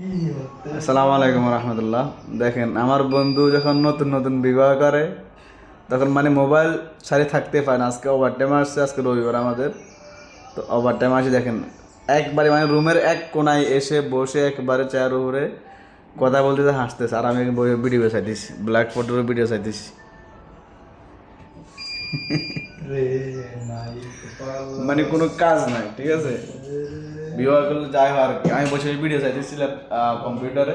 আসসালামু আলাইকুম রহমতুল্লাহ। দেখেন, আমার বন্ধু যখন নতুন নতুন বিবাহ করে তখন মানে মোবাইল ছাড়িয়ে থাকতে পারে না। আজকে ওভার টাইম আসছে, আজকে রবিবার আমাদের। তো ওভার টাইম আসে, দেখেন একবারে মানে রুমের এক কোনায় এসে বসে একবারে চেয়ার উপরে কথা বলতে হাসতেছে, আর আমি ভিডিও চাইতেছি, ব্ল্যাক ফটোর ভিডিও চাইতেছি। মানে কোনো কাজ নাই, ঠিক আছে। বিবাহ করলে যাই হয় আর কি। আমি বসে ভিডিও চাইতেছিলাম কম্পিউটারে,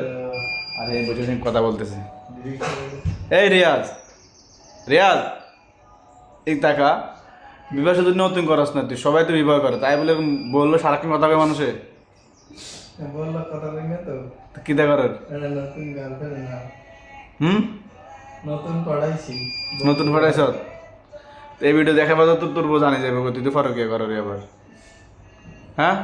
আর এই বসে বসে কথা বলতেছে। এই রিয়াজ, রিয়াজ, এই টাকা বিবাহ শুধু নতুন করাস না তুই, সবাই তো বিবাহ করে, তাই বলে বললো সারাক্ষণ কথা কয় মানুষে। বললো কথা বলি না তো। তো কি দেখা করার? এটা নতুন গার্লফ্রেন্ড না, হুম, নতুন পড়াইছি। নতুন ফটাইছ। এই ভিডিও দেখা পাচ্ছ তো তোর বউ জানে যাবে, তুই তো ফরক কে করো রে আবার, হ্যাঁ?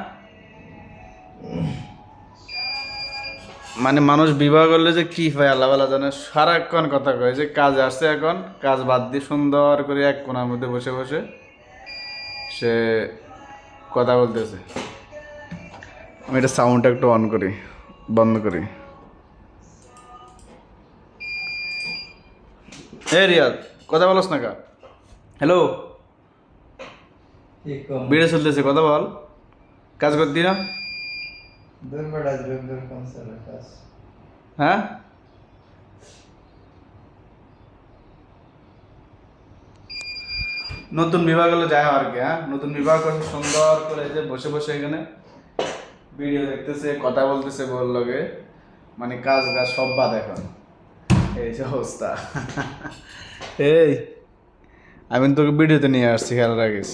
মানে মানুষ বিবাহ করলে যে কি হয় আল্লাহ আল্লাহ জানে। সারাক্ষণ কথা কয় যে কাজ আসছে, এখন কাজ বাদ দিয়ে সুন্দর করে এক কোণার মধ্যে বসে বসে সে কথা বলতেছে। আমি এটা সাউন্ডটা একটু অন করি, বন্ধ করি। এ রিয়াদ, কথা বলস না কা? হ্যালো, কি কম ভিডিও চলতেছে, কথা বল। কাজ করতি না? দূর পড়াই দূর কম সারা কাজ। হ্যাঁ, নতুন বিবাহ করলে যায় আর কি। হ্যাঁ, নতুন বিবাহ করছে সুন্দর করে যে বসে বসে এখানে ভিডিও দেখতেছে, কথা বলতেছে বল লগে, মানে কাজ গাছ সব বাদ এখন। এই যে অবস্থা। এই আমি তোকে ভিডিওতে নিয়ে আসছি, খেয়াল রাখিস।